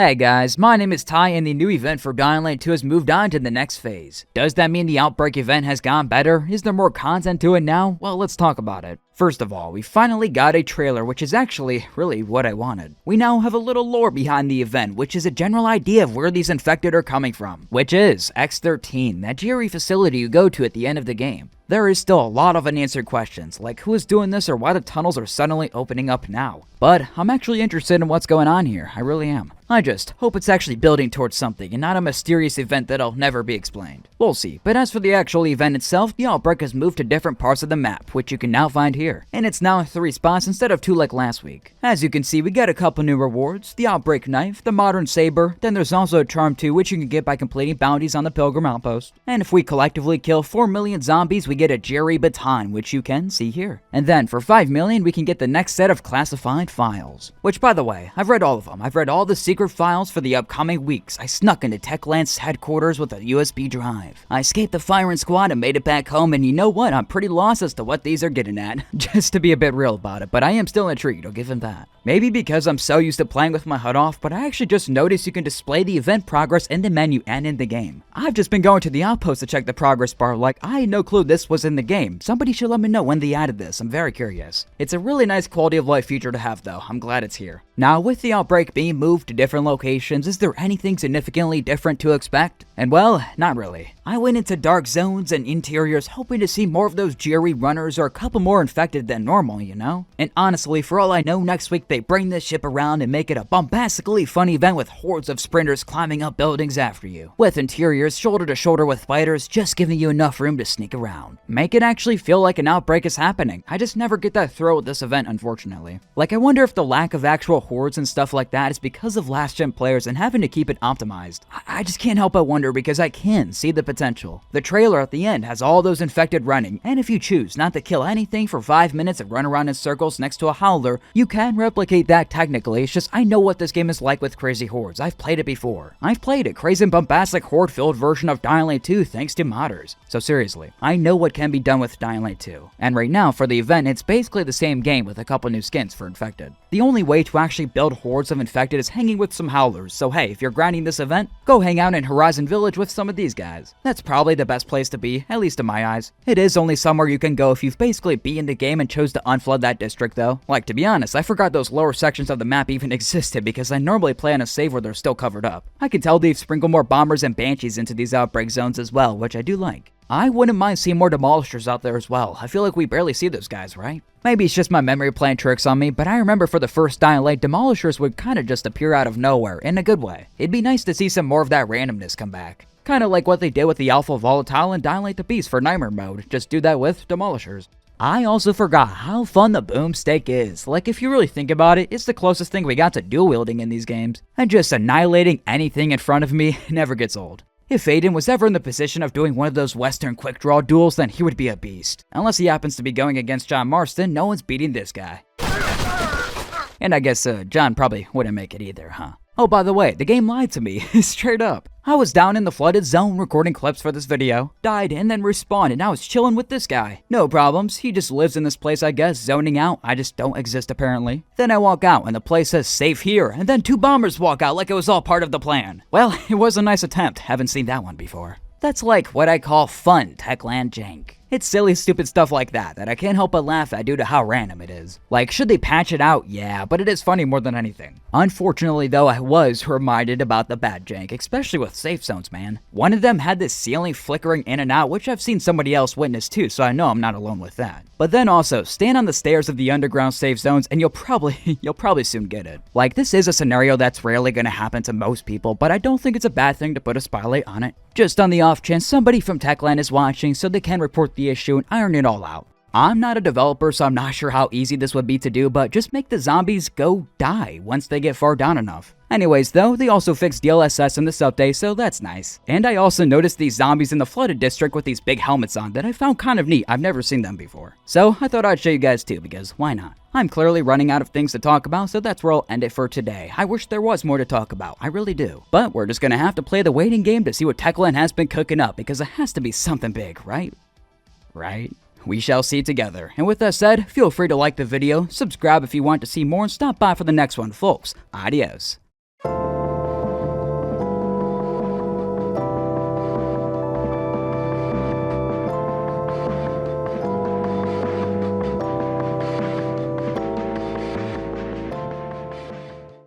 Hey guys, my name is Ty and the new event for Dying Light 2 has moved on to the next phase. Does that mean the Outbreak event has gone better? Is there more content to it now? Well, let's talk about it. First of all, we finally got a trailer, which is actually really what I wanted. We now have a little lore behind the event, which is a general idea of where these infected are coming from, which is X13, that GRE facility you go to at the end of the game. There is still a lot of unanswered questions, like who is doing this or why the tunnels are suddenly opening up now. But I'm actually interested in what's going on here, I really am. I just hope it's actually building towards something and not a mysterious event that'll never be explained. We'll see, but as for the actual event itself, the Outbreak has moved to different parts of the map, which you can now find here. And it's now 3 spots instead of 2 like last week. As you can see, we got a couple new rewards, the Outbreak Knife, the Modern Saber, then there's also a Charm 2 which you can get by completing bounties on the Pilgrim Outpost. And if we collectively kill 4 million zombies, we get a Jerry Baton, which you can see here. And then for 5 million, we can get the next set of classified files. Which, by the way, I've read all of them. I've read all the secret files for the upcoming weeks. I snuck into Techland's headquarters with a USB drive. I escaped the firing squad and made it back home, and you know what? I'm pretty lost as to what these are getting at. Just to be a bit real about it, but I am still intrigued, I'll give him that. Maybe because I'm so used to playing with my HUD off, but I actually just noticed you can display the event progress in the menu and in the game. I've just been going to the outpost to check the progress bar, like I had no clue this was in the game. Somebody should let me know when they added this, I'm very curious. It's a really nice quality of life feature to have though, I'm glad it's here. Now with the Outbreak being moved to different locations, is there anything significantly different to expect? And well, not really. I went into dark zones and interiors hoping to see more of those GRE runners or a couple more infected than normal, you know? And honestly, for all I know, next week they bring this ship around and make it a bombastically fun event with hordes of sprinters climbing up buildings after you, with interiors shoulder to shoulder with fighters, just giving you enough room to sneak around. Make it actually feel like an outbreak is happening. I just never get that thrill with this event, unfortunately. Like, I wonder if the lack of actual hordes and stuff like that is because of last gen players and having to keep it optimized. I just can't help but wonder because I can see the potential. The trailer at the end has all those infected running, and if you choose not to kill anything for 5 minutes and run around in circles next to a howler, you can replicate that technically. It's just I know what this game is like with crazy hordes. I've played it before. I've played a crazy and bombastic horde-filled version of Dying Light 2 thanks to modders. So seriously, I know what can be done with Dying Light 2. And right now for the event, it's basically the same game with a couple new skins for infected. The only way to actually build hordes of infected is hanging with some howlers. So hey, if you're grinding this event, go hang out in Horizon Village with some of these guys. That's probably the best place to be, at least in my eyes. It is only somewhere you can go if you've basically beaten the game and chose to unflood that district though. Like, to be honest, I forgot those lower sections of the map even existed because I normally play on a save where they're still covered up. I can tell they've sprinkled more bombers and banshees into these outbreak zones as well, which I do like. I wouldn't mind seeing more demolishers out there as well. I feel like we barely see those guys, right? Maybe it's just my memory playing tricks on me, but I remember for the first Dying Light, demolishers would kinda just appear out of nowhere, in a good way. It'd be nice to see some more of that randomness come back. Kinda like what they did with the Alpha Volatile and Dying Light the Beast for Nightmare mode, just do that with demolishers. I also forgot how fun the boomstick is. Like, if you really think about it, it's the closest thing we got to dual wielding in these games. And just annihilating anything in front of me never gets old. If Aiden was ever in the position of doing one of those Western quick draw duels, then he would be a beast. Unless he happens to be going against John Marston, no one's beating this guy. And I guess John probably wouldn't make it either, huh? Oh, by the way, the game lied to me, straight up. I was down in the flooded zone recording clips for this video, died and then respawned, and I was chilling with this guy. No problems, he just lives in this place I guess, zoning out, I just don't exist apparently. Then I walk out and the place says safe here, and then 2 bombers walk out like it was all part of the plan. Well, it was a nice attempt, haven't seen that one before. That's like what I call fun Techland jank. It's silly, stupid stuff like that I can't help but laugh at due to how random it is. Like, should they patch it out? Yeah, but it is funny more than anything. Unfortunately though, I was reminded about the bad jank, especially with safe zones, man. One of them had this ceiling flickering in and out, which I've seen somebody else witness too, so I know I'm not alone with that. But then also, stand on the stairs of the underground safe zones and you'll probably soon get it. Like, this is a scenario that's rarely gonna happen to most people, but I don't think it's a bad thing to put a spotlight on it. Just on the off chance somebody from Techland is watching so they can report the issue and iron it all out. I'm not a developer, so I'm not sure how easy this would be to do, but just make the zombies go die once they get far down enough. Anyways though, they also fixed DLSS in this update, so that's nice. And I also noticed these zombies in the flooded district with these big helmets on that I found kind of neat. I've never seen them before. So I thought I'd show you guys too, because why not? I'm clearly running out of things to talk about, so that's where I'll end it for today. I wish there was more to talk about, I really do. But we're just gonna have to play the waiting game to see what Techland has been cooking up, because it has to be something big, right? Right? We shall see together. And with that said, feel free to like the video, subscribe if you want to see more, and stop by for the next one, folks. Adios.